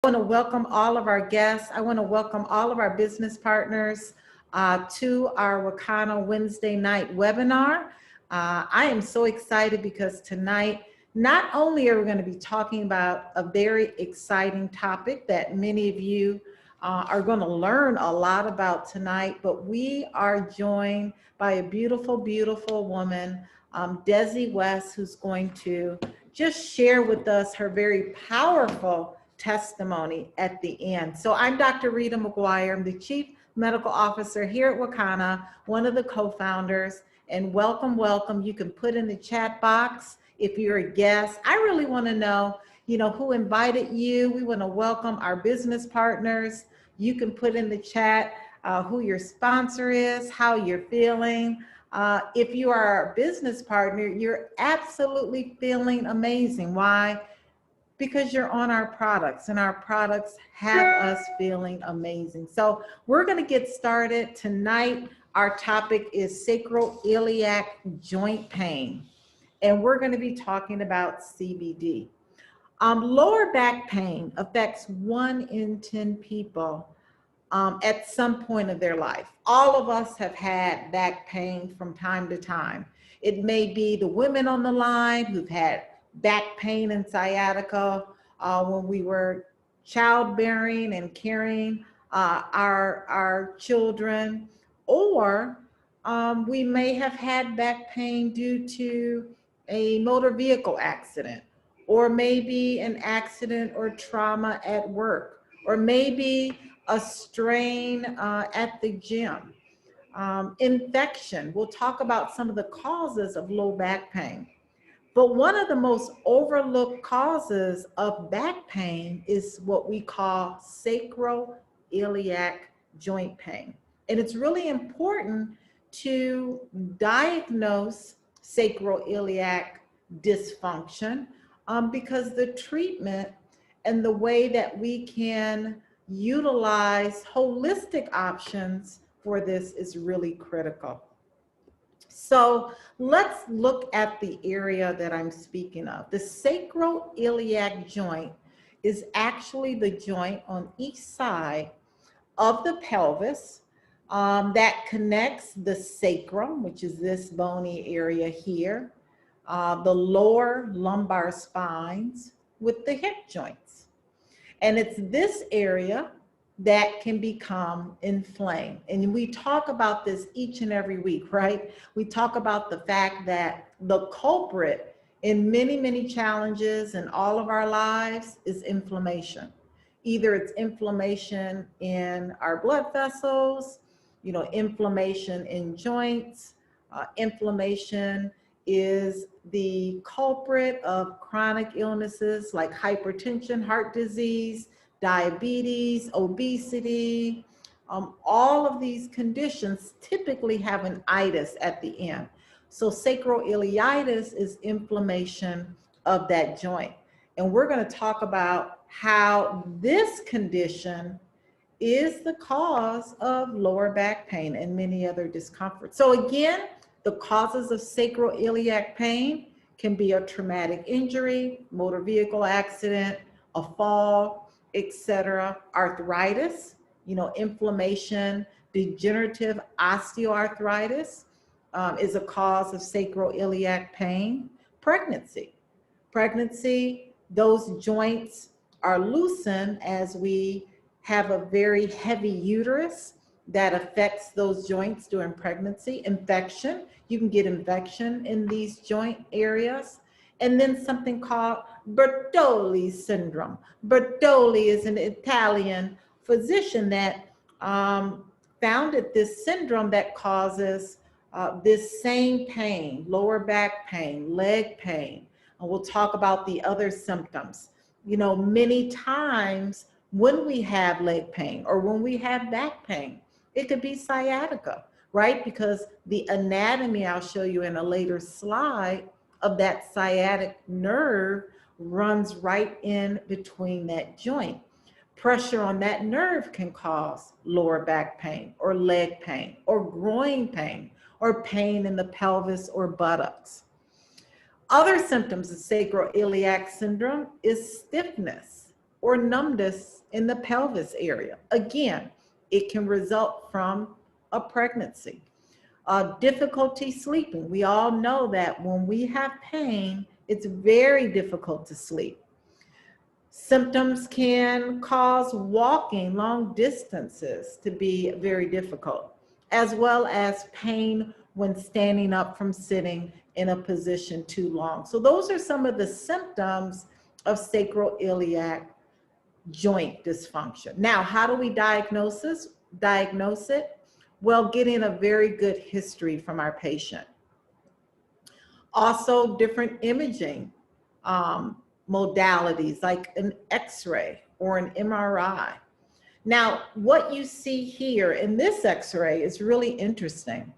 want to welcome all of our guests. I want to welcome all of our business partners to our Wakana Wednesday night webinar. I am so excited because tonight, not only are we going to be talking about a very exciting topic that many of you are going to learn a lot about tonight, but we are joined by a beautiful, beautiful woman, Desi West, who's going to just share with us her very powerful testimony at the end. So I'm Dr. Rita McGuire. I'm the Chief Medical Officer here at Wakana, one of the co-founders, and welcome, welcome. You can put in the chat box if you're a guest. I really want to know, who invited you. We want to welcome our business partners. You can put in the chat who your sponsor is, how you're feeling. If you are a business partner, you're absolutely feeling amazing. Why? Because you're on our products and our products have us feeling amazing. So we're going to get started tonight. Our topic is sacroiliac joint pain, and we're going to be talking about CBD. Lower back pain affects 1 in 10 people at some point of their life. All of us have had back pain from time to time. It may be the women on the line who've had back pain and sciatica when we were childbearing and carrying our children, or we may have had back pain due to a motor vehicle accident, or maybe an accident or trauma at work, or maybe a strain at the gym. Infection. We'll talk about some of the causes of low back pain. But one of the most overlooked causes of back pain is what we call sacroiliac joint pain. And it's really important to diagnose sacroiliac dysfunction because the treatment and the way that we can utilize holistic options for this is really critical. So let's look at the area that I'm speaking of. The sacroiliac joint is actually the joint on each side of the pelvis that connects the sacrum, which is this bony area here, the lower lumbar spines with the hip joints. And it's this area that can become inflamed. And we talk about this each and every week, right? We talk about the fact that the culprit in many, many challenges in all of our lives is inflammation. Either it's inflammation in our blood vessels, inflammation in joints. Inflammation is the culprit of chronic illnesses like hypertension, heart disease, diabetes, obesity. All of these conditions typically have an itis at the end. So sacroiliitis is inflammation of that joint. And we're going to talk about how this condition is the cause of lower back pain and many other discomforts. So again, the causes of sacroiliac pain can be a traumatic injury, motor vehicle accident, a fall, etc. Arthritis, inflammation, degenerative osteoarthritis is a cause of sacroiliac pain. Pregnancy, those joints are loosened as we have a very heavy uterus that affects those joints during pregnancy. Infection, you can get infection in these joint areas. And then something called Bertolli syndrome. Bertolli is an Italian physician that founded this syndrome that causes this same pain, lower back pain, leg pain. And we'll talk about the other symptoms. Many times when we have leg pain or when we have back pain, it could be sciatica, right? Because the anatomy I'll show you in a later slide of that sciatic nerve runs right in between that joint. Pressure on that nerve can cause lower back pain or leg pain or groin pain or pain in the pelvis or buttocks. Other symptoms of sacroiliac syndrome is stiffness or numbness in the pelvis area. Again, it can result from a pregnancy. Difficulty sleeping. We all know that when we have pain, it's very difficult to sleep. Symptoms can cause walking long distances to be very difficult, as well as pain when standing up from sitting in a position too long. So those are some of the symptoms of sacroiliac joint dysfunction. Now, how do we diagnose it? Well, getting a very good history from our patient. Also, different imaging modalities like an X-ray or an MRI. Now, what you see here in this X-ray is really interesting.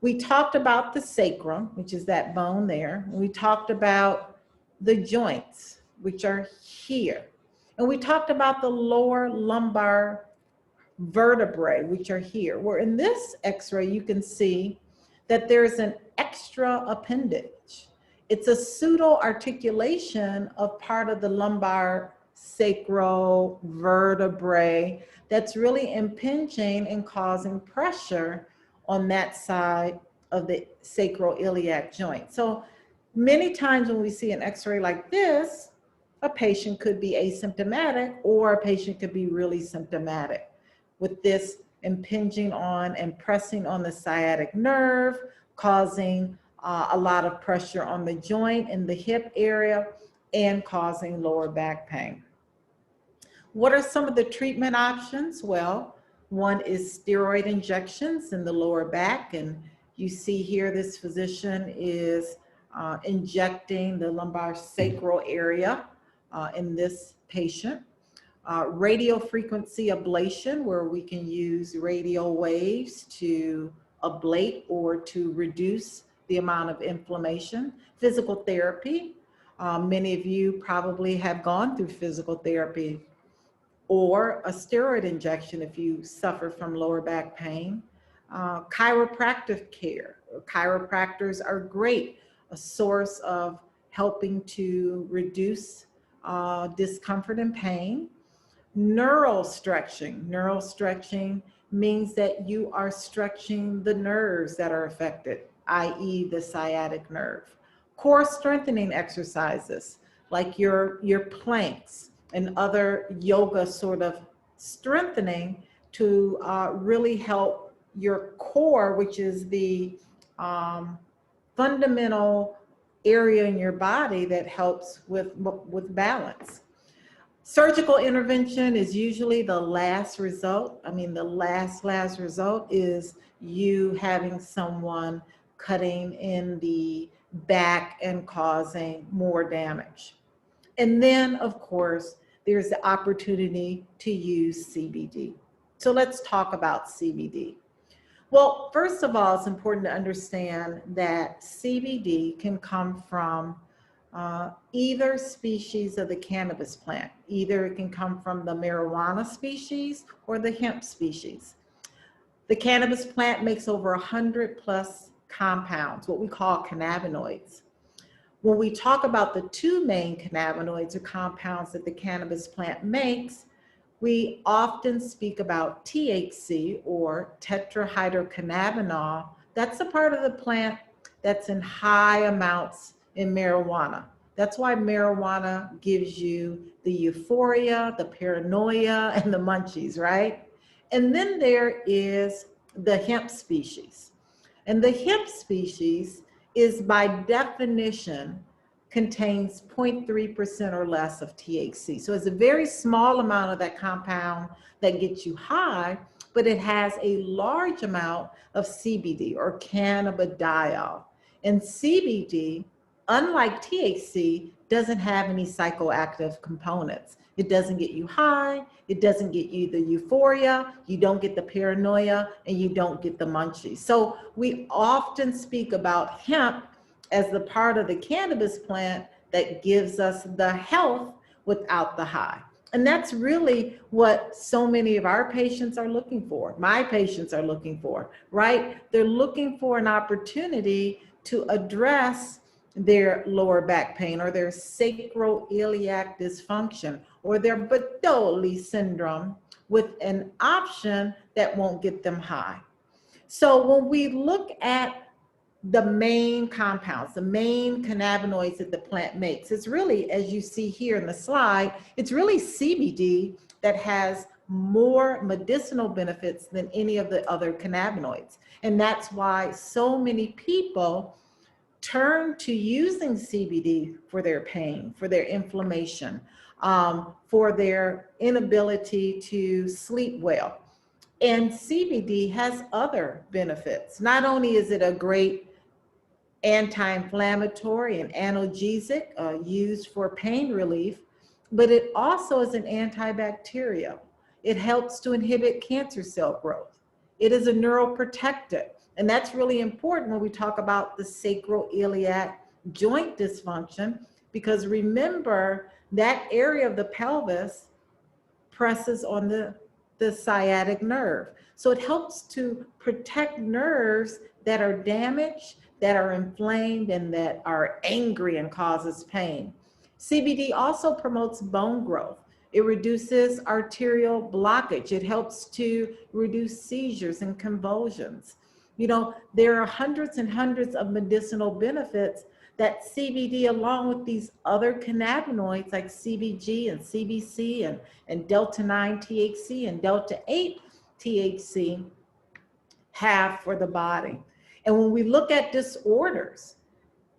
We talked about the sacrum, which is that bone there. We talked about the joints, which are here. And we talked about the lower lumbar vertebrae, which are here. Where in this X-ray, you can see that there's an extra appendage. It's a pseudo articulation of part of the lumbar sacral vertebrae that's really impinging and causing pressure on that side of the sacroiliac joint. So many times when we see an X-ray like this, a patient could be asymptomatic or a patient could be really symptomatic with this impinging on and pressing on the sciatic nerve, causing a lot of pressure on the joint in the hip area and causing lower back pain. What are some of the treatment options? Well, one is steroid injections in the lower back, and you see here this physician is injecting the lumbar sacral area in this patient. Radio frequency ablation, where we can use radio waves to ablate or to reduce the amount of inflammation. Physical therapy. Many of you probably have gone through physical therapy, or a steroid injection if you suffer from lower back pain. Chiropractic care. Chiropractors are great, a source of helping to reduce discomfort and pain. Neural stretching. Neural stretching means that you are stretching the nerves that are affected, i.e. the sciatic nerve. Core strengthening exercises like your planks and other yoga sort of strengthening to really help your core, which is the fundamental area in your body that helps with balance. Surgical intervention is usually the last result. I mean, the last result is you having someone cutting in the back and causing more damage. And then, of course, there's the opportunity to use CBD. So let's talk about CBD. Well, first of all, it's important to understand that CBD can come from either species of the cannabis plant. Either it can come from the marijuana species or the hemp species. The cannabis plant makes over 100+ compounds, what we call cannabinoids. When we talk about the two main cannabinoids or compounds that the cannabis plant makes, we often speak about THC, or tetrahydrocannabinol. That's a part of the plant that's in high amounts in marijuana. That's why marijuana gives you the euphoria, the paranoia, and the munchies, right? And then there is the hemp species. And the hemp species is by definition contains 0.3% or less of THC. So it's a very small amount of that compound that gets you high, but it has a large amount of CBD, or cannabidiol. And CBD, unlike THC, doesn't have any psychoactive components. It doesn't get you high, it doesn't get you the euphoria, you don't get the paranoia, and you don't get the munchies. So we often speak about hemp as the part of the cannabis plant that gives us the health without the high. And that's really what so many of our patients are looking for. My patients are looking for, right? They're looking for an opportunity to address their lower back pain or their sacroiliac dysfunction, or their Bartoli syndrome with an option that won't get them high. So when we look at the main compounds, the main cannabinoids that the plant makes, it's really, as you see here in the slide, it's really CBD that has more medicinal benefits than any of the other cannabinoids. And that's why so many people turn to using CBD for their pain, for their inflammation, for their inability to sleep well. And CBD has other benefits. Not only is it a great anti-inflammatory and analgesic used for pain relief, but it also is an antibacterial. It helps to inhibit cancer cell growth. It is a neuroprotectant, and that's really important when we talk about the sacroiliac joint dysfunction, because remember that area of the pelvis presses on the sciatic nerve. So it helps to protect nerves that are damaged, that are inflamed, and that are angry and causes pain. CBD also promotes bone growth. It reduces arterial blockage. It helps to reduce seizures and convulsions. You know, there are hundreds and hundreds of medicinal benefits that CBD, along with these other cannabinoids like CBG and CBC and delta-9 THC and delta-8 THC, have for the body. And when we look at disorders,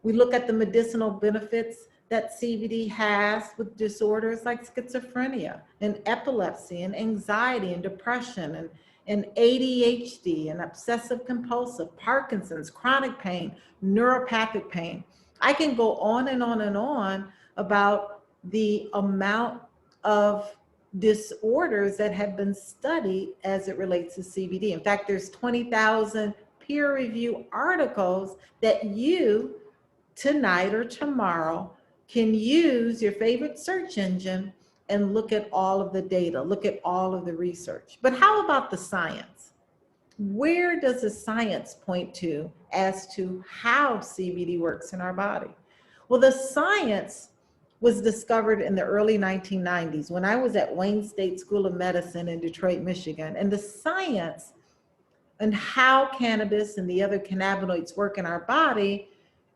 we look at the medicinal benefits that CBD has with disorders like schizophrenia and epilepsy and anxiety and depression and ADHD and obsessive compulsive, Parkinson's, chronic pain, neuropathic pain. I can go on and on and on about the amount of disorders that have been studied as it relates to CBD. In fact, there's 20,000 peer-reviewed articles that you tonight or tomorrow can use your favorite search engine and look at all of the data, look at all of the research. But how about the science? Where does the science point to as to how CBD works in our body? Well, the science was discovered in the early 1990s when I was at Wayne State School of Medicine in Detroit, Michigan. And the science and how cannabis and the other cannabinoids work in our body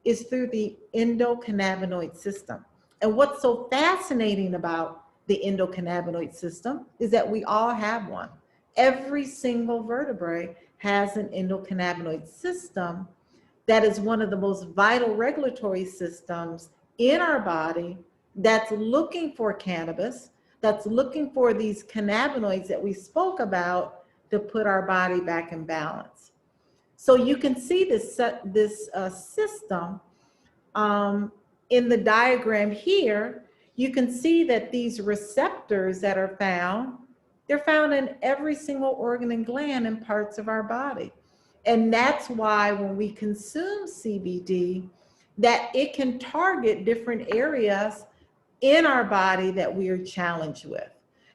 is through the endocannabinoid system. And what's so fascinating about the endocannabinoid system is that we all have one. Every single vertebrae has an endocannabinoid system that is one of the most vital regulatory systems in our body that's looking for cannabis, that's looking for these cannabinoids that we spoke about to put our body back in balance. So you can see this system in the diagram here. You can see that these receptors that are found, they're found in every single organ and gland and parts of our body. And that's why when we consume CBD, that it can target different areas in our body that we are challenged with.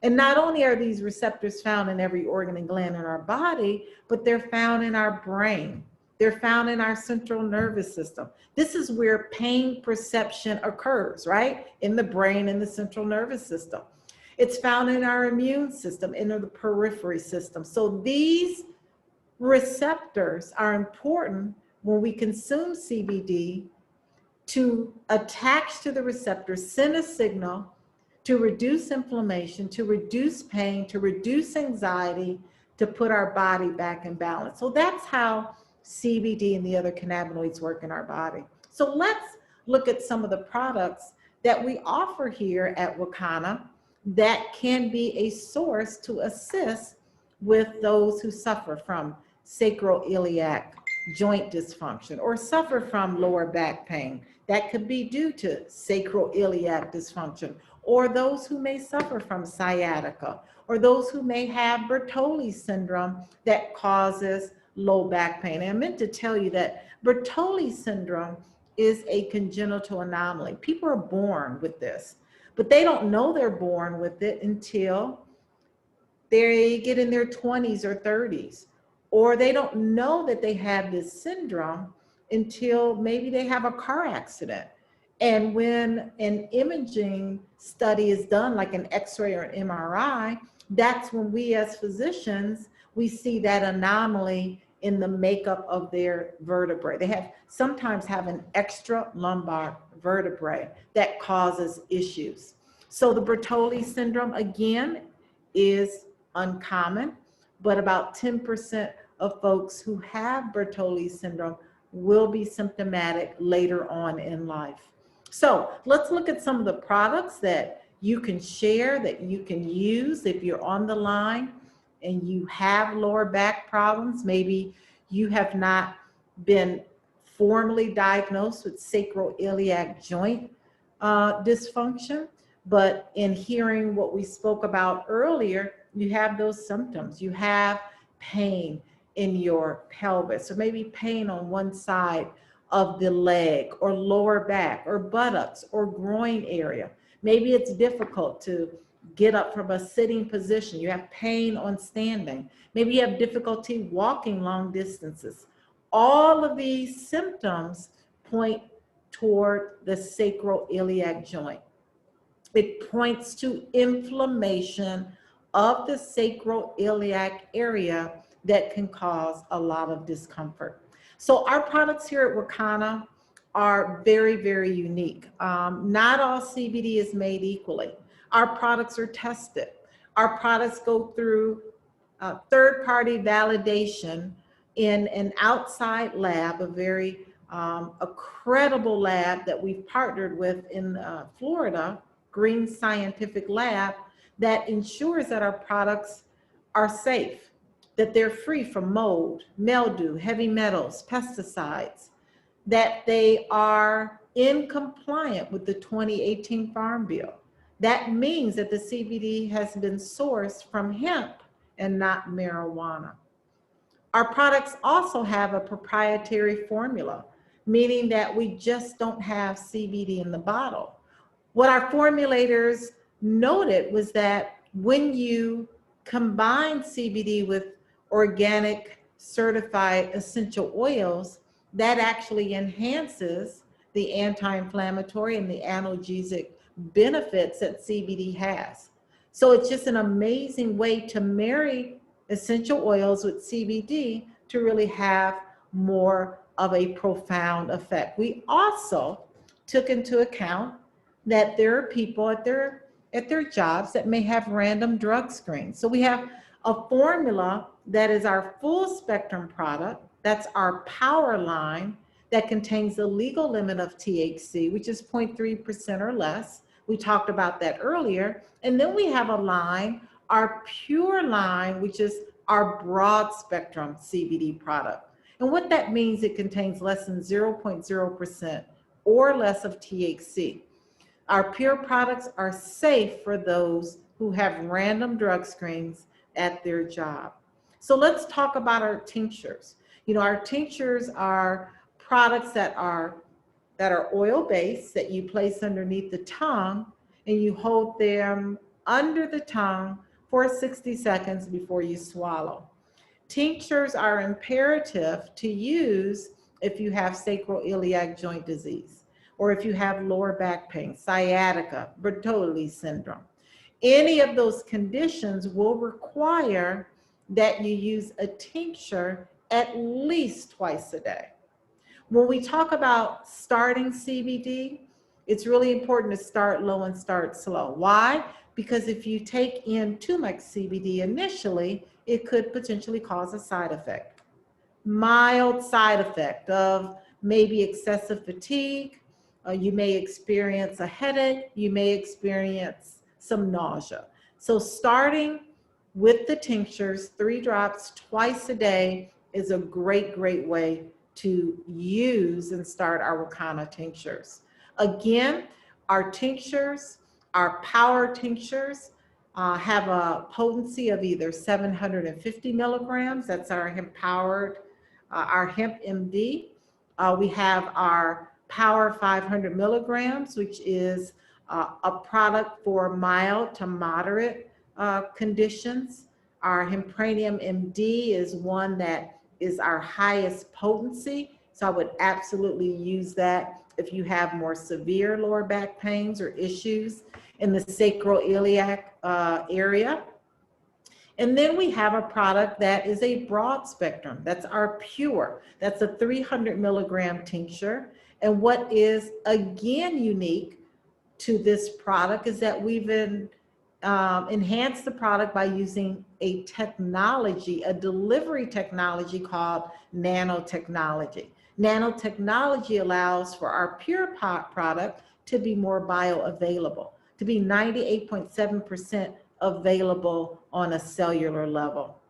And not only are these receptors found in every organ and gland in our body, but they're found in our brain. They're found in our central nervous system. This is where pain perception occurs, right? In the brain and the central nervous system. It's found in our immune system, in the periphery system. So these receptors are important when we consume CBD to attach to the receptor, send a signal to reduce inflammation, to reduce pain, to reduce anxiety, to put our body back in balance. So that's how CBD and the other cannabinoids work in our body. So let's look at some of the products that we offer here at Wakana that can be a source to assist with those who suffer from sacroiliac joint dysfunction or suffer from lower back pain. That could be due to sacroiliac dysfunction, or those who may suffer from sciatica, or those who may have Bartoli syndrome that causes low back pain. And I meant to tell you that Bartoli syndrome is a congenital anomaly. People are born with this, but they don't know they're born with it until they get in their 20s or 30s, or they don't know that they have this syndrome until maybe they have a car accident And when an imaging study is done, like an X-ray or an MRI, that's when we as physicians, we see that anomaly in the makeup of their vertebrae. They sometimes have an extra lumbar vertebrae that causes issues. So the Bertolli syndrome, again, is uncommon, but about 10% of folks who have Bertolli syndrome will be symptomatic later on in life. So let's look at some of the products that you can share, that you can use if you're on the line and you have lower back problems. Maybe you have not been formally diagnosed with sacroiliac joint dysfunction, but in hearing what we spoke about earlier, you have those symptoms. You have pain in your pelvis, or maybe pain on one side of the leg or lower back or buttocks or groin area. Maybe it's difficult to get up from a sitting position. You have pain on standing. Maybe you have difficulty walking long distances. All of these symptoms point toward the sacroiliac joint. It points to inflammation of the sacroiliac area that can cause a lot of discomfort. So our products here at Wakana are very, very unique. Not all CBD is made equally. Our products are tested. Our products go through third-party validation in an outside lab, a credible lab that we've partnered with in Florida, Green Scientific Lab, that ensures that our products are safe, that they're free from mold, mildew, heavy metals, pesticides, that they are in compliant with the 2018 Farm Bill. That means that the CBD has been sourced from hemp and not marijuana. Our products also have a proprietary formula, meaning that we just don't have CBD in the bottle. What our formulators noted was that when you combine CBD with organic certified essential oils, that actually enhances the anti-inflammatory and the analgesic benefits that CBD has. So it's just an amazing way to marry essential oils with CBD to really have more of a profound effect. We also took into account that there are people at their jobs that may have random drug screens. So we have a formula that is our full spectrum product. That's our power line that contains the legal limit of THC, which is 0.3% or less. We talked about that earlier. And then we have a line, our pure line, which is our broad spectrum CBD product. And what that means, it contains less than 0.0% or less of THC. Our pure products are safe for those who have random drug screens at their job. So let's talk about our tinctures. You know, our tinctures are products that are oil-based, that you place underneath the tongue and you hold them under the tongue for 60 seconds before you swallow. Tinctures are imperative to use if you have sacroiliac joint disease, or if you have lower back pain, sciatica, Bertolli syndrome. Any of those conditions will require that you use a tincture at least twice a day. When we talk about starting CBD, it's really important to start low and start slow. Why? Because if you take in too much CBD initially, it could potentially cause a side effect. Mild side effect of maybe excessive fatigue. You may experience a headache. You may experience some nausea. So starting with the tinctures, 3 drops twice a day is a great, great way to use and start our Wakana tinctures. Again, our tinctures, our power tinctures, have a potency of either 750 milligrams. That's our hemp-powered, our hemp MD. We have our power 500 milligrams, which is a product for mild to moderate conditions. Our Hempranium MD is one that is our highest potency So I would absolutely use that if you have more severe lower back pains or issues in the sacroiliac area. And then we have a product that is a broad spectrum. That's our pure. That's a 300 milligram tincture. And what is again unique to this product is that we've enhanced the product by using a technology, a delivery technology called nanotechnology. Nanotechnology allows for our pure product to be more bioavailable, to be 98.7% available on a cellular level.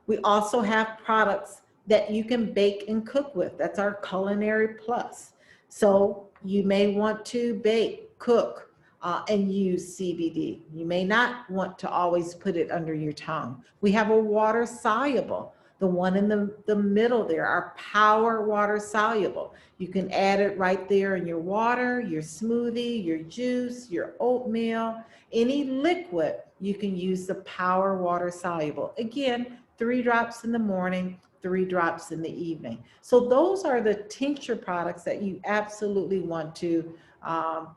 We also have products that you can bake and cook with. That's our culinary plus. So you may want to bake, cook, and use CBD. You may not want to always put it under your tongue. We have a water soluble, the one in the middle there, our power water soluble. You can add it right there in your water, your smoothie, your juice, your oatmeal, any liquid. You can use the power water soluble. Again, 3 drops in the morning, 3 drops in the evening. So those are the tincture products that you absolutely want to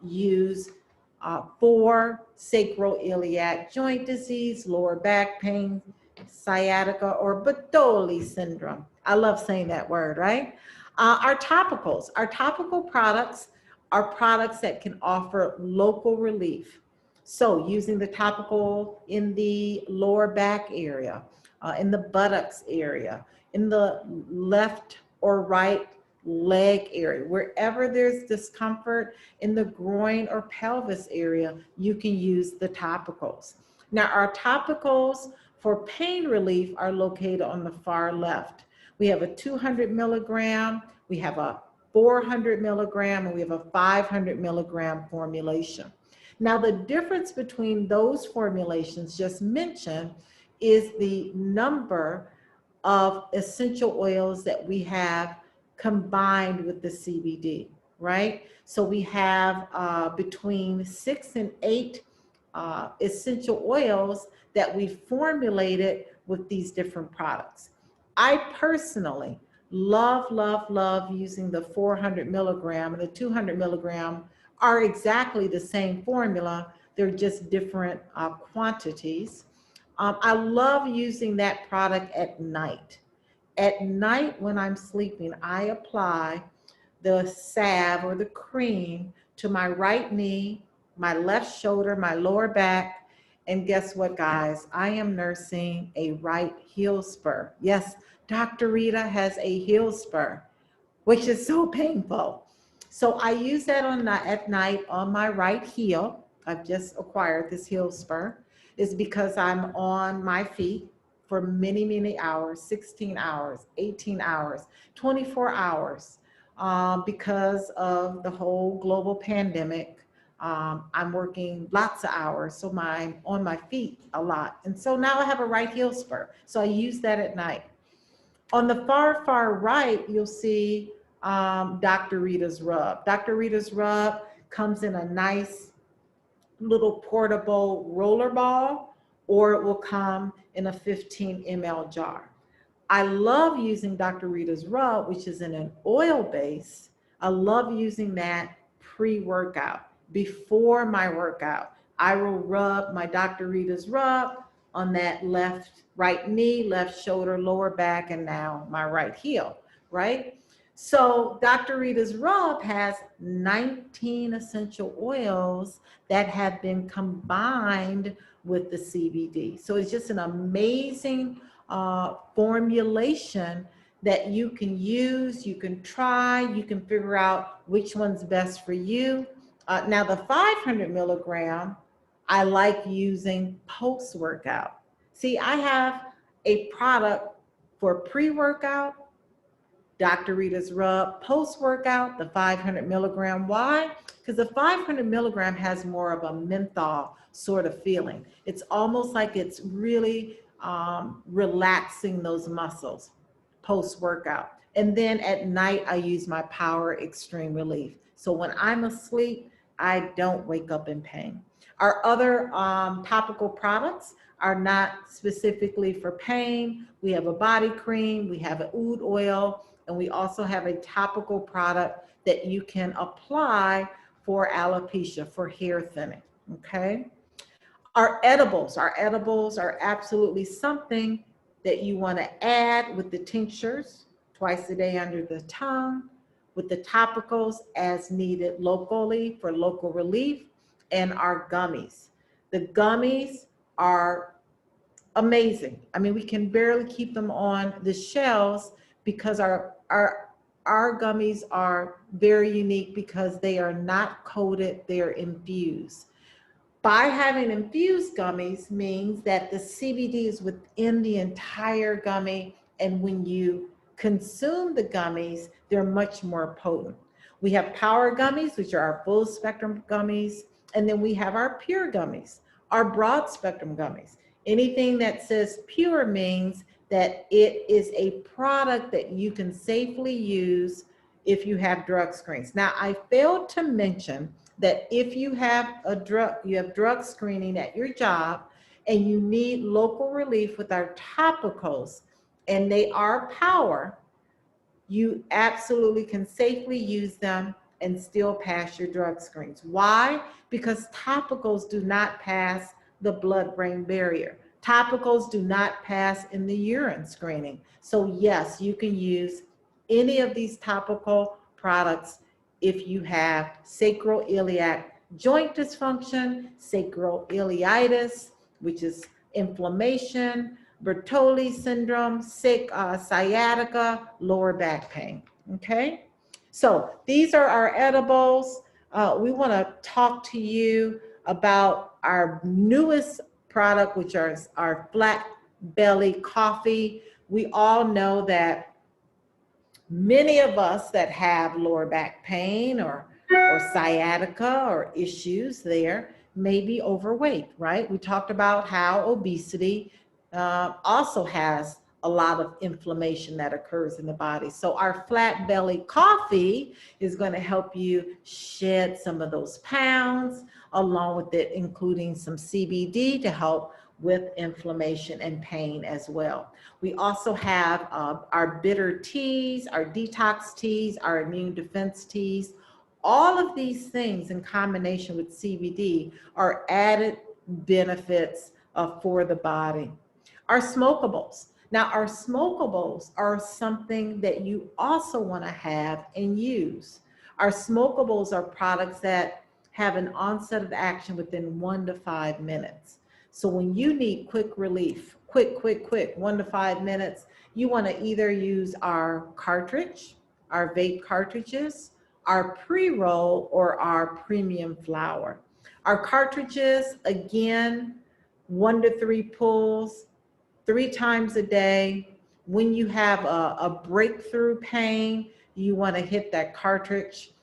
use for sacroiliac joint disease, lower back pain, sciatica, or Bartoli syndrome. I love saying that word, right? Our topical products are products that can offer local relief. So using the topical in the lower back area, in the buttocks area, in the left or right leg area, wherever there's discomfort in the groin or pelvis area, you can use the topicals. Now, our topicals for pain relief are located on the far left. We have a 200 milligram, we have a 400 milligram, and we have a 500 milligram formulation. Now, the difference between those formulations just mentioned is the number of essential oils that we have combined with the CBD, right? So we have between 6 and 8 essential oils that we formulated with these different products. I personally love using the 400 milligram, and the 200 milligram are exactly the same formula. They're just different quantities. I love using that product at night. At night when I'm sleeping, I apply the salve or the cream to my right knee, my left shoulder, my lower back, and guess what, guys? I am nursing a right heel spur. Yes, Dr. Rita has a heel spur, which is so painful. So I use that at night on my right heel. I've just acquired this heel spur. It's because I'm on my feet for many hours, 16 hours, 18 hours, 24 hours, because of the whole global pandemic. I'm working lots of hours, so I'm on my feet a lot. And so now I have a right heel spur. So I use that at night. On the far right, you'll see Dr. Rita's Rub. Dr. Rita's Rub comes in a nice little portable roller ball, or it will come in a 15 ml jar. I love using Dr. Rita's Rub, which is in an oil base. I love using that pre-workout. Before my workout, I will rub my Dr. Rita's Rub on that right knee, left shoulder, lower back, and now my right heel, right? So Dr. Rita's Rub has 19 essential oils that have been combined with the CBD. So it's just an amazing formulation that you can use, you can try, you can figure out which one's best for you. Now the 500 milligram, I like using post-workout. See, I have a product for pre-workout, Dr. Rita's Rub, post-workout, the 500 milligram. Why? Because the 500 milligram has more of a menthol sort of feeling. It's almost like it's really relaxing those muscles post-workout. And then at night, I use my Power Extreme Relief. So when I'm asleep, I don't wake up in pain. Our other topical products are not specifically for pain. We have a body cream, we have an oud oil, And we also have a topical product that you can apply for alopecia, for hair thinning, okay? Our edibles are absolutely something that you want to add with the tinctures twice a day under the tongue, with the topicals as needed locally for local relief, and our gummies. The gummies are amazing. I mean, we can barely keep them on the shelves because our gummies are very unique because they are not coated, they're infused. By having infused gummies means that the CBD is within the entire gummy, and when you consume the gummies, they're much more potent. We have power gummies, which are our full spectrum gummies, and then we have our pure gummies, our broad spectrum gummies. Anything that says pure means that it is a product that you can safely use if you have drug screens. Now, I failed to mention that if you have drug screening at your job and you need local relief with our topicals and they are power, you absolutely can safely use them and still pass your drug screens. Why? Because topicals do not pass the blood-brain barrier. Topicals do not pass in the urine screening. So yes, you can use any of these topical products if you have sacroiliac joint dysfunction, sacroiliitis, which is inflammation, Bertolli syndrome, sciatica, lower back pain, okay? So these are our edibles. We wanna talk to you about our newest product, which is our flat belly coffee. We all know that many of us that have lower back pain or sciatica or issues there may be overweight, right? We talked about how obesity also has a lot of inflammation that occurs in the body. So our flat belly coffee is going to help you shed some of those pounds, along with it including some CBD to help with inflammation and pain as well. We also have our bitter teas, our detox teas, our immune defense teas. All of these things in combination with CBD are added benefits for the body. Our smokables. Now, our smokables are something that you also want to have and use. Our smokables are products that have an onset of action within 1 to 5 minutes. So when you need quick relief, quick, 1 to 5 minutes, you want to either use our cartridge, our vape cartridges, our pre-roll, or our premium flower. Our cartridges, again, 1 to 3 pulls, 3 times a day. When you have a breakthrough pain, you want to hit that cartridge.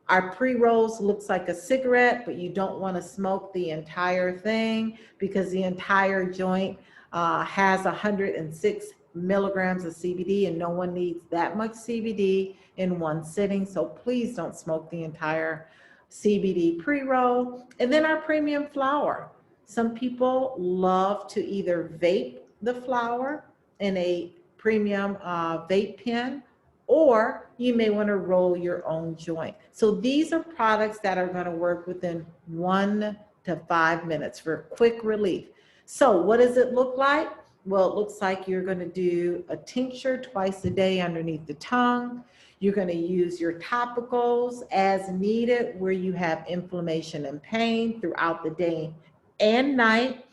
Our pre-rolls looks like a cigarette, but you don't want to smoke the entire thing because the entire joint has 106 milligrams of CBD, and no one needs that much CBD in one sitting. So please don't smoke the entire CBD pre-roll. And then our premium flower. Some people love to either vape the flower in a premium vape pen, or you may want to roll your own joint. So these are products that are going to work within 1 to 5 minutes for quick relief. So what does it look like? Well, it looks like you're going to do a tincture twice a day underneath the tongue. You're going to use your topicals as needed where you have inflammation and pain throughout the day and night.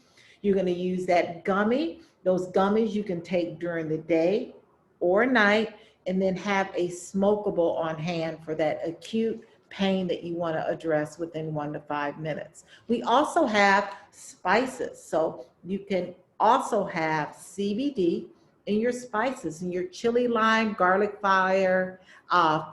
You're going to use that gummy. Those gummies you can take during the day or night, and then have a smokable on hand for that acute pain that you want to address within 1 to 5 minutes. We also have spices. So you can also have CBD in your spices, in your chili lime, garlic fire,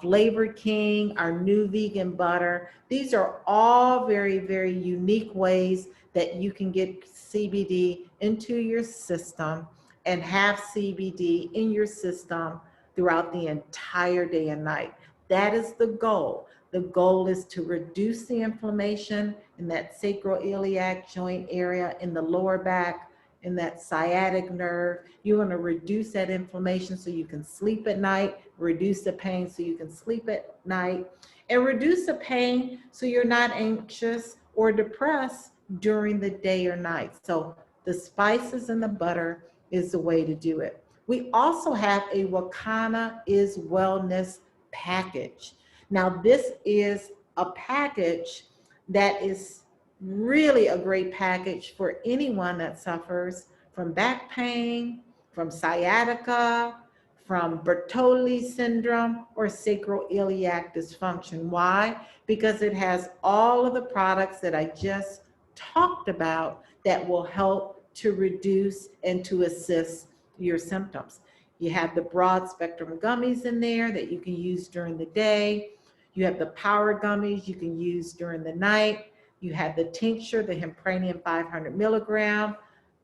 Flavor King, our new vegan butter. These are all very, very unique ways that you can get CBD into your system and have CBD in your system throughout the entire day and night. That is the goal. The goal is to reduce the inflammation in that sacroiliac joint area in the lower back in that sciatic nerve. You want to reduce that inflammation so you can sleep at night, reduce the pain so you can sleep at night, and reduce the pain so you're not anxious or depressed during the day or night. So the spices and the butter is the way to do it. We also have a Wakana is Wellness package. Now, this is a package that is really a great package for anyone that suffers from back pain, from sciatica, from Bertolli syndrome, or sacroiliac dysfunction. Why? Because it has all of the products that I just talked about that will help to reduce and to assist your symptoms. You have the broad spectrum gummies in there that you can use during the day. You have the power gummies you can use during the night. You have the tincture, the Hempranium 500 milligram,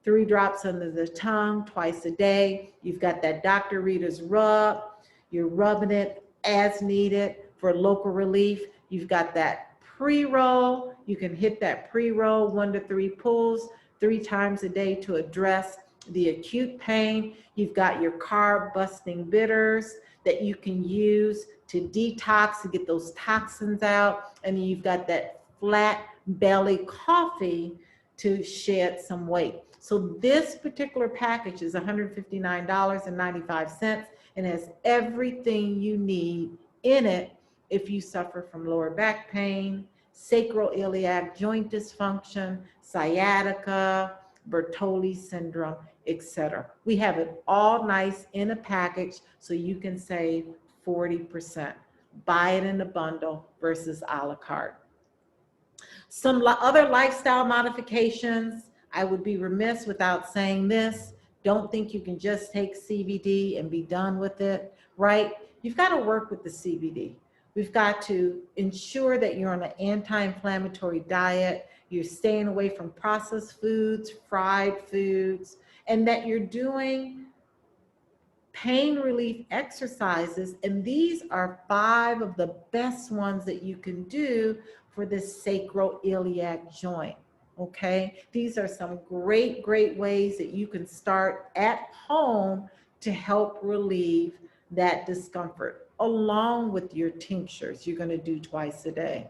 3 drops under the tongue twice a day. You've got that Dr. Rita's rub. You're rubbing it as needed for local relief. You've got that pre-roll. You can hit that pre-roll 1 to 3 pulls 3 times a day to address the acute pain. You've got your carb busting bitters that you can use to detox, to get those toxins out. And then you've got that flat belly coffee to shed some weight. So this particular package is $159.95 and has everything you need in it if you suffer from lower back pain, sacroiliac joint dysfunction, sciatica, Bertolli syndrome, etc. We have it all nice in a package so you can save 40%. Buy it in a bundle versus a la carte. Some other lifestyle modifications, I would be remiss without saying this. Don't think you can just take CBD and be done with it, right? You've got to work with the CBD. We've got to ensure that you're on an anti-inflammatory diet, you're staying away from processed foods, fried foods, and that you're doing pain relief exercises. And these are 5 of the best ones that you can do for this sacroiliac joint. Okay, these are some great ways that you can start at home to help relieve that discomfort, along with your tinctures you're going to do twice a day,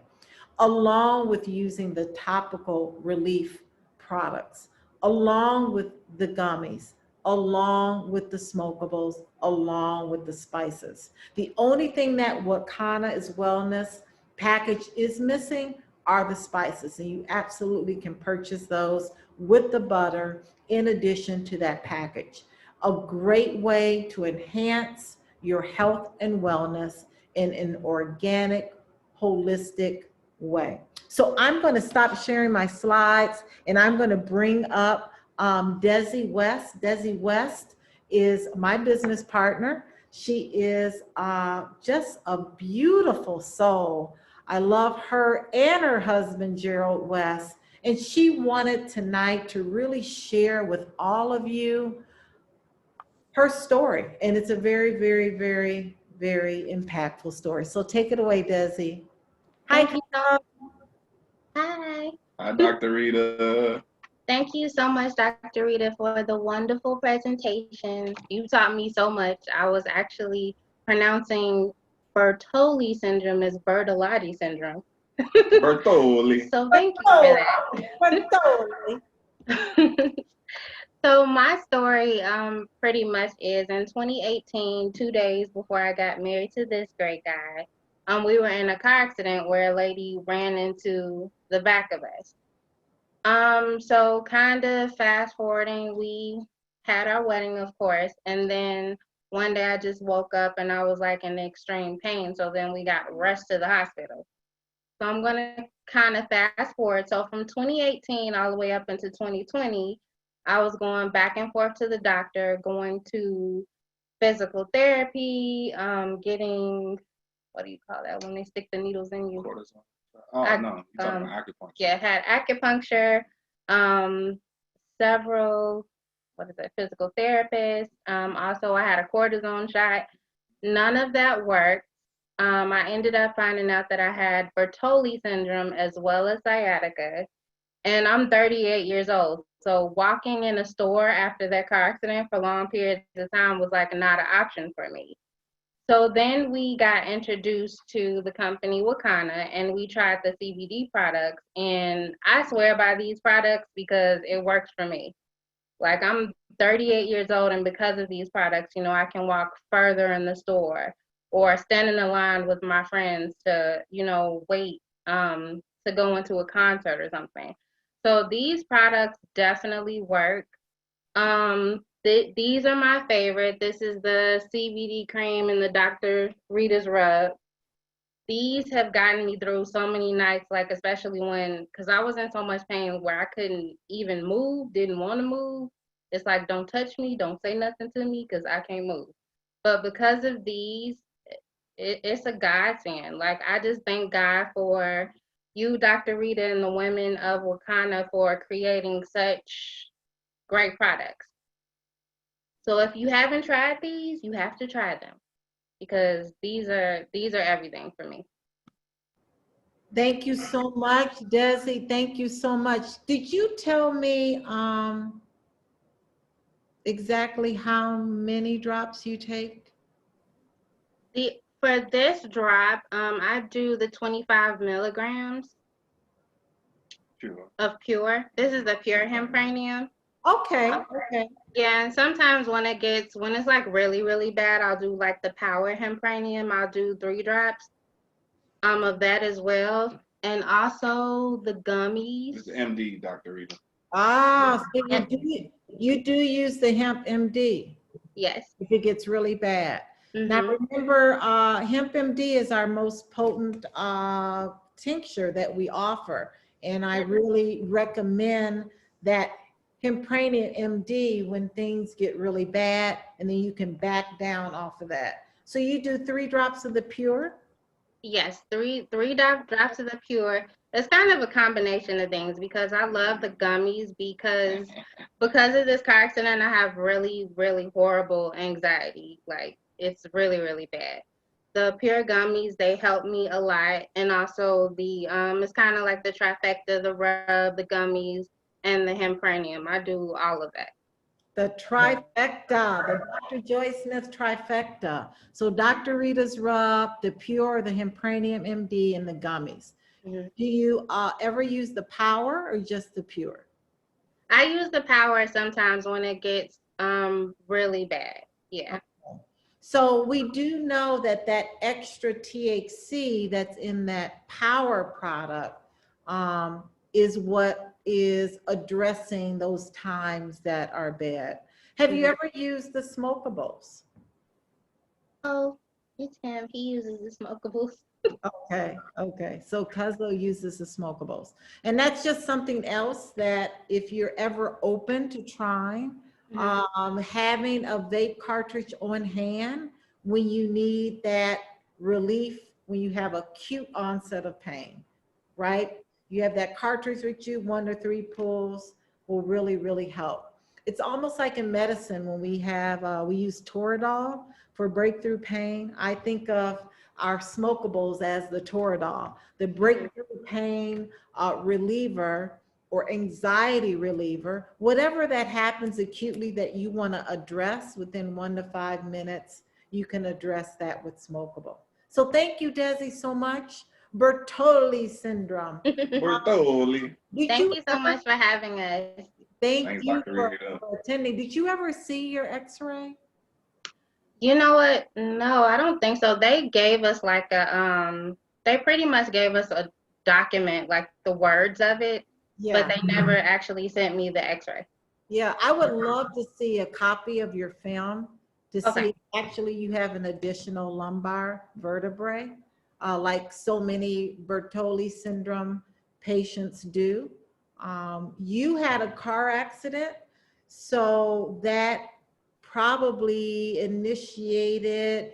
along with using the topical relief products, along with the gummies, along with the smokables, along with the spices. The only thing that Wakana is Wellness package is missing are the spices, and you absolutely can purchase those with the butter in addition to that package. A great way to enhance your health and wellness in an organic, holistic way. So I'm going to stop sharing my slides and I'm going to bring up Desi West. Desi West is my business partner. She is just a beautiful soul. I love her and her husband, Gerald West. And she wanted tonight to really share with all of you her story. And it's a very impactful story. So take it away, Desi. Hi, Thank you. Hi. Hi, Dr. Rita. Thank you so much, Dr. Rita, for the wonderful presentation. You taught me so much. I was actually pronouncing Bertolli syndrome as Bertolotti syndrome. Bertolli. So thank you for Bertolli. that. So my story pretty much is in 2018, 2 days before I got married to this great guy, we were in a car accident where a lady ran into the back of us. So kind of fast forwarding, we had our wedding, of course, and then one day I just woke up and I was like in extreme pain. So then we got rushed to the hospital. So I'm gonna kind of fast forward. So from 2018 all the way up into 2020, I was going back and forth to the doctor, going to physical therapy, getting, what do you call that when they stick the needles in you? Cortisone. Oh, no, you're talking about acupuncture. Yeah, had acupuncture, several, physical therapists. Also, I had a cortisone shot. None of that worked. I ended up finding out that I had Bertolli syndrome as well as sciatica. And I'm 38 years old. So walking in a store after that car accident for long periods of time was like not an option for me. So then we got introduced to the company Wakana, and we tried the CBD products. And I swear by these products because it works for me. Like, I'm 38 years old, and because of these products, you know, I can walk further in the store or stand in a line with my friends to, you know, wait to go into a concert or something. So these products definitely work. These are my favorite. This is the CBD cream and the Dr. Rita's rub. These have gotten me through so many nights, like especially because I was in so much pain where I couldn't even move, didn't want to move. It's like, don't touch me, don't say nothing to me because I can't move. But because of these, it's a godsend. Like, I just thank God for you, Dr. Rita, and the women of Wakanda for creating such great products. So if you haven't tried these, you have to try them because these are everything for me. Thank you so much, Desi. Thank you so much. Did you tell me exactly how many drops you take? For this drop, I do the 25 milligrams of pure. This is the pure hempranium. Okay, okay. Yeah, and sometimes when it's like really, really bad, I'll do like the power hempranium. I'll do 3 drops of that as well. And also the gummies. It's MD, Dr. Rita. Ah, so you do use the hemp MD. Yes. If it gets really bad. Now remember, hemp MD is our most potent tincture that we offer. And I really recommend that Hempranium MD when things get really bad, and then you can back down off of that. So you do 3 drops of the pure? Yes, three drops of the pure. It's kind of a combination of things because I love the gummies because of this car accident, I have really, really horrible anxiety. Like, it's really, really bad. The pure gummies, they help me a lot. And also the it's kind of like the trifecta, the rub, the gummies, and the hempranium. I do all of that. The trifecta, the Dr. Joy Smith trifecta. So Dr. Rita's rub, the pure, the Hempranium MD, and the gummies. Do you ever use the power or just the pure? I use the power sometimes when it gets really bad. Yeah. So we do know that that extra THC that's in that power product is what is addressing those times that are bad. Have you ever used the smokables? Oh, it's him. He uses the smokables. Okay, okay. So Cuzzo uses the smokables. And that's just something else that if you're ever open to trying, having a vape cartridge on hand when you need that relief, when you have acute onset of pain, right? You have that cartridge with you, 1 to 3 pulls will really, really help. It's almost like in medicine when we have, we use Toradol for breakthrough pain. I think of our smokables as the Toradol, the breakthrough pain reliever or anxiety reliever, whatever that happens acutely that you want to address within 1 to 5 minutes, you can address that with smokable. So thank you, Desi, so much. Bertolli syndrome. Bertolli. Thank you so much for having us. Thanks, you for attending. Did you ever see your x-ray? You know what? No, I don't think so. They gave us like they pretty much gave us a document, like the words of it, but they never actually sent me the x-ray. Yeah, I would love to see a copy of your film to see if actually you have an additional lumbar vertebrae, like so many Bertolli syndrome patients do. You had a car accident, so that probably initiated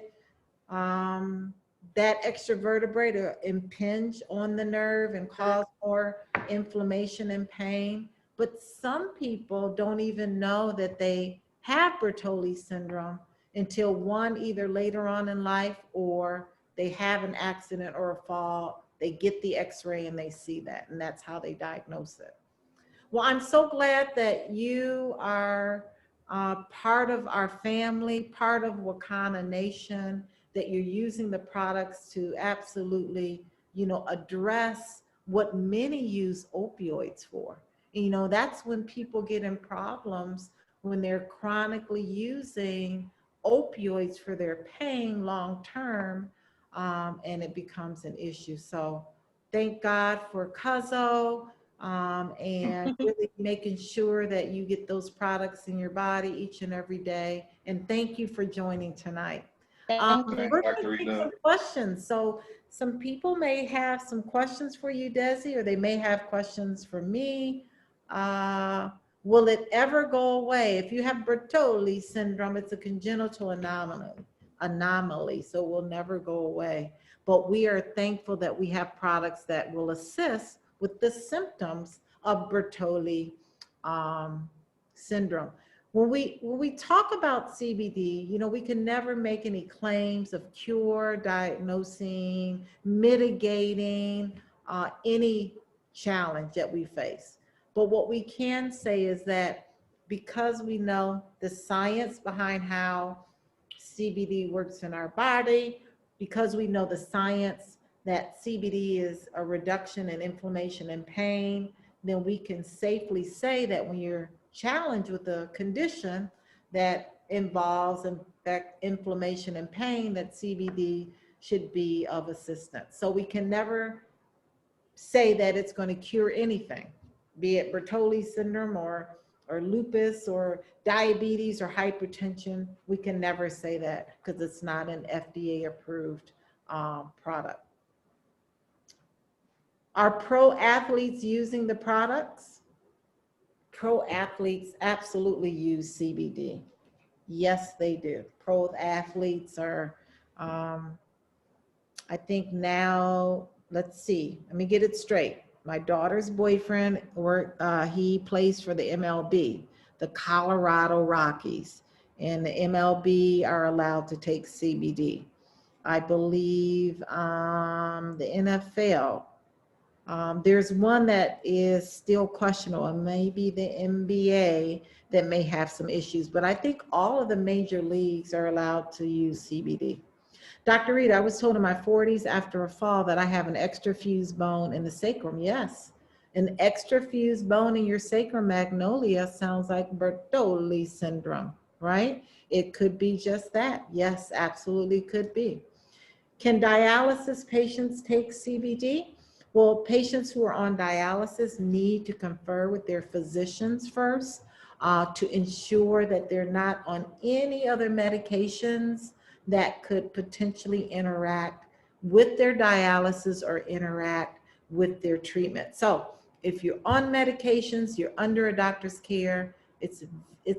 that extra vertebrae to impinge on the nerve and cause more inflammation and pain. But some people don't even know that they have Bertolli syndrome until one, either later on in life or they have an accident or a fall, they get the x-ray and they see that, and that's how they diagnose it. Well, I'm so glad that you are part of our family, part of Wakana Nation, that you're using the products to absolutely, address what many use opioids for. That's when people get in problems when they're chronically using opioids for their pain long term, and it becomes an issue. So thank God for Cuzzo, and really making sure that you get those products in your body each and every day. And thank you for joining tonight. Thank you. Thanks, We're Dr. going to take Rita. some questions. So some people may have some questions for you, Desi, or they may have questions for me. Uh, will it ever go away? If you have Bertolli syndrome, it's a congenital anomaly, so it will never go away. But we are thankful that we have products that will assist with the symptoms of Bertolli syndrome. When we talk about CBD, we can never make any claims of cure, diagnosing, mitigating any challenge that we face. But what we can say is that because we know the science behind how CBD works in our body, because we know the science that CBD is a reduction in inflammation and pain, then we can safely say that when you're challenged with a condition that involves inflammation and pain, that CBD should be of assistance. So we can never say that it's going to cure anything, be it Bertolli syndrome or lupus or diabetes or hypertension. We can never say that because it's not an FDA approved product. Are pro athletes using the products? Pro athletes absolutely use CBD. Yes, they do. Pro athletes are, I think now, let's see, let me get it straight. My daughter's boyfriend, he plays for the MLB, the Colorado Rockies, and the MLB are allowed to take CBD. I believe the NFL, there's one that is still questionable, and maybe the NBA that may have some issues, but I think all of the major leagues are allowed to use CBD. Dr. Rita, I was told in my 40s after a fall that I have an extra fused bone in the sacrum. Yes, an extra fused bone in your sacrum magnolia sounds like Bertolli syndrome, right? It could be just that. Yes, absolutely could be. Can dialysis patients take CBD? Well, patients who are on dialysis need to confer with their physicians first to ensure that they're not on any other medications that could potentially interact with their dialysis or interact with their treatment. So if you're on medications, you're under a doctor's care, it's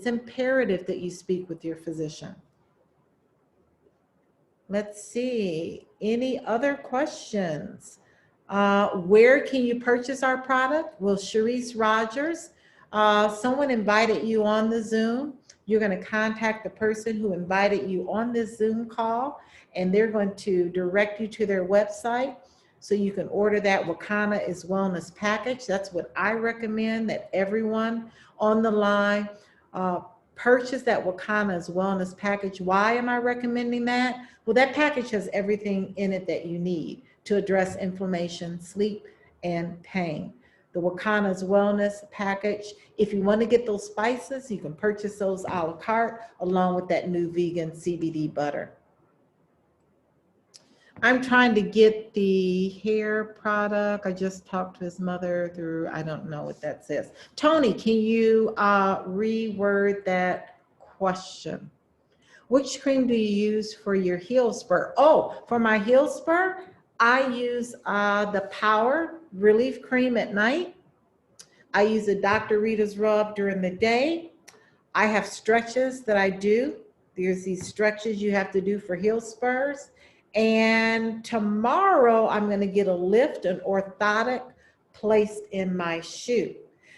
imperative that you speak with your physician. Let's see, any other questions? Where can you purchase our product? Well, Sharice Rogers, someone invited you on the Zoom. You're going to contact the person who invited you on this Zoom call, and they're going to direct you to their website so you can order that Wakana is Wellness package. That's what I recommend, that everyone on the line purchase that Wakana is Wellness package. Why am I recommending that? Well, that package has everything in it that you need to address inflammation, sleep, and pain. The Wakana's Wellness package, if you want to get those spices, you can purchase those a la carte along with that new vegan CBD butter. I'm trying to get the hair product. I just talked to his mother through, I don't know what that says. Tony, can you reword that question? Which cream do you use for your heel spur? Oh, for my heel spur, I use the Power Relief Cream at night. I use a Dr. Rita's Rub during the day. I have stretches that I do. There's these stretches you have to do for heel spurs. And tomorrow I'm going to get a lift, an orthotic placed in my shoe.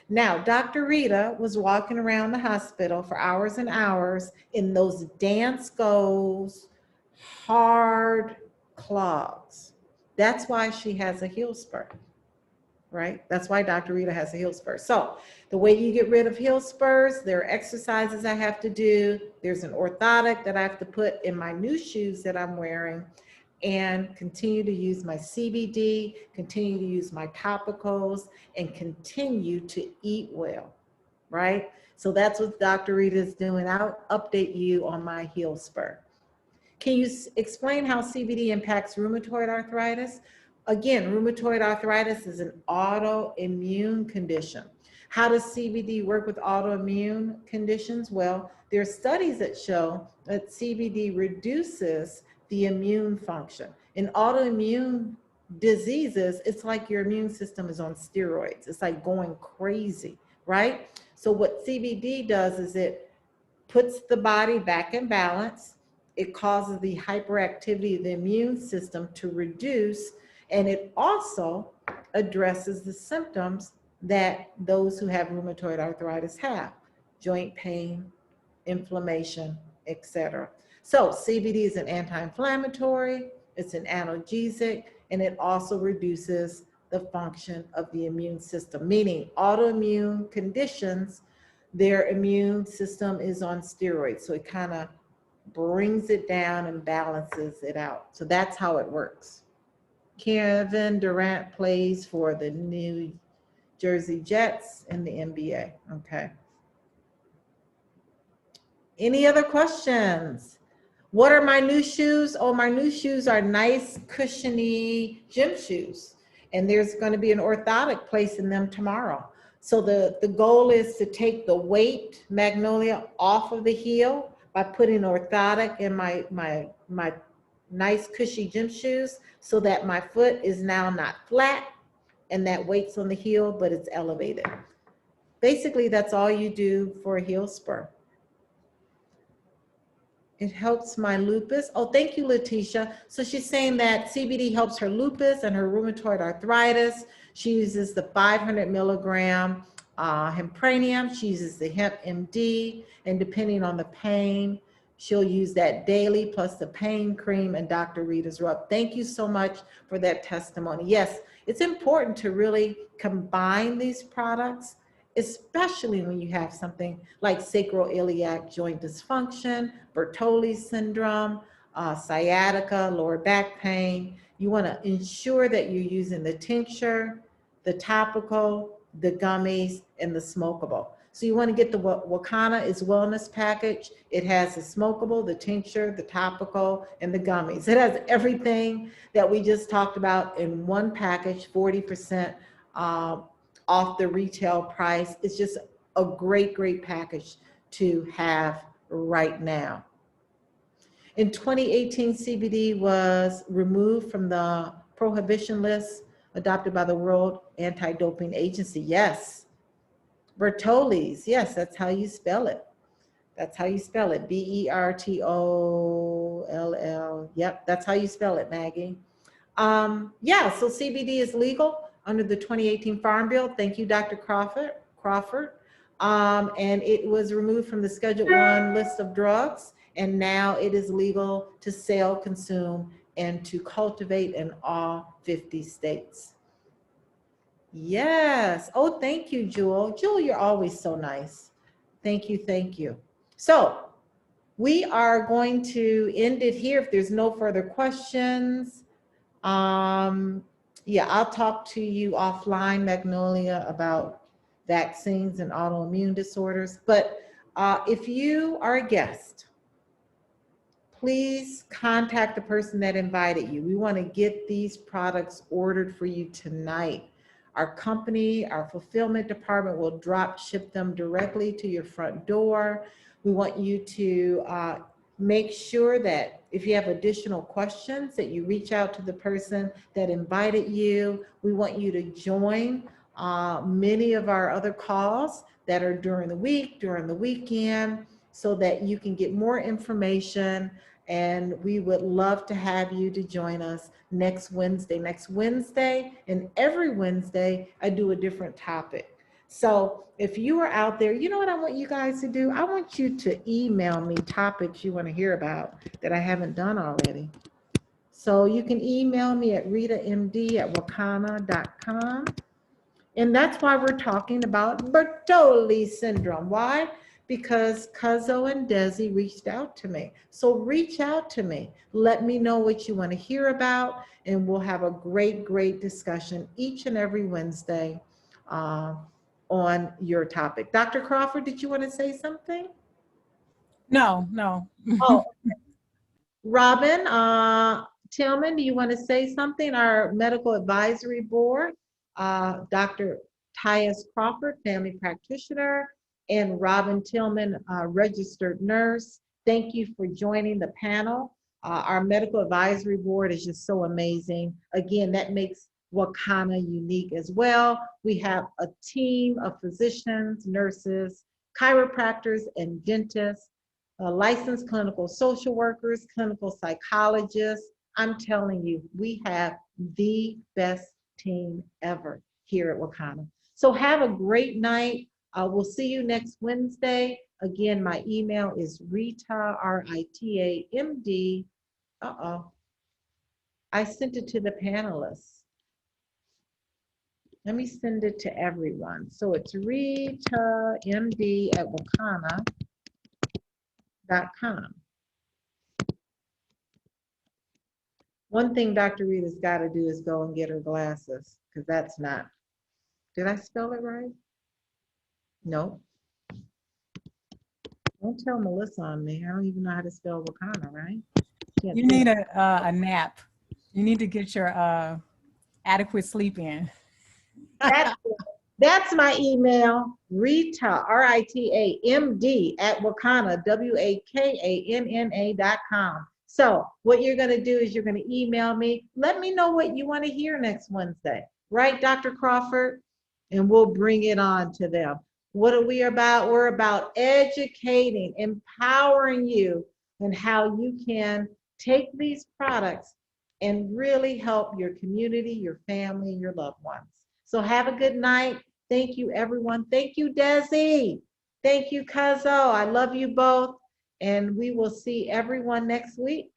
Now, Dr. Rita was walking around the hospital for hours and hours in those Dance Goes hard clogs. That's why she has a heel spur, right? That's why Dr. Rita has a heel spur. So the way you get rid of heel spurs, there are exercises I have to do. There's an orthotic that I have to put in my new shoes that I'm wearing, and continue to use my CBD, continue to use my topicals, and continue to eat well, right? So that's what Dr. Rita is doing. I'll update you on my heel spur. Can you explain how CBD impacts rheumatoid arthritis? Again, rheumatoid arthritis is an autoimmune condition. How does CBD work with autoimmune conditions? Well, there are studies that show that CBD reduces the immune function. In autoimmune diseases, it's like your immune system is on steroids. It's like going crazy, right? So what CBD does is it puts the body back in balance. It causes the hyperactivity of the immune system to reduce, and it also addresses the symptoms that those who have rheumatoid arthritis have: joint pain, inflammation, etc. So CBD is an anti-inflammatory, it's an analgesic, and it also reduces the function of the immune system, meaning autoimmune conditions, their immune system is on steroids. So it kind of brings it down and balances it out. So that's how it works. Kevin Durant plays for the New Jersey Jets in the NBA. Okay. Any other questions? What are my new shoes? Oh, my new shoes are nice, cushiony gym shoes. And there's going to be an orthotic placed in them tomorrow. So the goal is to take the weight, Magnolia, off of the heel by putting orthotic in my nice cushy gym shoes, so that my foot is now not flat and that weight's on the heel, but it's elevated. Basically, that's all you do for a heel spur. It helps my lupus. Oh, thank you, Letitia. So she's saying that CBD helps her lupus and her rheumatoid arthritis. She uses the 500 milligram hempranium. She uses the hemp MD, and depending on the pain, she'll use that daily plus the pain cream and Dr. Rita's rub. Thank you so much for that testimony. Yes, it's important to really combine these products, especially when you have something like sacroiliac joint dysfunction, Bertolli's syndrome, sciatica, lower back pain. You want to ensure that you're using the tincture, the topical, the gummies, and the smokable. So you want to get the Wakana is Wellness package. It has the smokable, the tincture, the topical, and the gummies. It has everything that we just talked about in one package, 40% off the retail price. It's just a great, great package to have right now. In 2018, CBD was removed from the prohibition list adopted by the World Anti-Doping Agency. Yes. Bertolli's, yes, that's how you spell it. That's how you spell it, Bertoll. Yep, that's how you spell it, Maggie. Yeah, so CBD is legal under the 2018 Farm Bill. Thank you, Dr. Crawford. And it was removed from the Schedule 1 list of drugs, and now it is legal to sell, consume, and to cultivate in all 50 states. Yes. Oh, thank you, Jewel. Jewel, you're always so nice. Thank you, thank you. So we are going to end it here if there's no further questions. Yeah, I'll talk to you offline, Magnolia, about vaccines and autoimmune disorders. But if you are a guest, please contact the person that invited you. We want to get these products ordered for you tonight. Our company, our fulfillment department will drop ship them directly to your front door. We want you to make sure that if you have additional questions, that you reach out to the person that invited you. We want you to join many of our other calls that are during the week, during the weekend, so that you can get more information. And we would love to have you to join us next Wednesday. Next Wednesday, and every Wednesday, I do a different topic. So if you are out there, you know what I want you guys to do? I want you to email me topics you want to hear about that I haven't done already. So you can email me at ritamd@wakana.com. And that's why we're talking about Bertolli syndrome. Why? Because Cuzzo and Desi reached out to me. So reach out to me. Let me know what you want to hear about, and we'll have a great discussion each and every Wednesday on your topic. Dr. Crawford, did you want to say something? No, no. Oh, Robin, Tillman, do you want to say something? Our medical advisory board, Dr. Tyus Crawford, family practitioner, and Robin Tillman, registered nurse. Thank you for joining the panel. Our medical advisory board is just so amazing. Again, that makes Wakana unique as well. We have a team of physicians, nurses, chiropractors, and dentists, licensed clinical social workers, clinical psychologists. I'm telling you, we have the best team ever here at Wakana. So have a great night. We'll see you next Wednesday. Again, my email is Rita, R-I-T-A-M-D. I sent it to the panelists. Let me send it to everyone. So it's Rita, MD at Wakana.com. One thing Dr. Rita's got to do is go and get her glasses, because that's not, did I spell it right? No. Don't tell Melissa on me. I don't even know how to spell Wakana, right? Can't You do need it. a nap. You need to get your adequate sleep in. That's my email, Rita, R-I-T-A-M-D at Wakana, WAKANNA.com. So what you're going to do is you're going to email me. Let me know what you want to hear next Wednesday. Right, Dr. Crawford? And we'll bring it on to them. What are we about? We're about educating, empowering you and how you can take these products and really help your community, your family, and your loved ones. So have a good night. Thank you, everyone. Thank you, Desi. Thank you, Cuzzo. I love you both. And we will see everyone next week.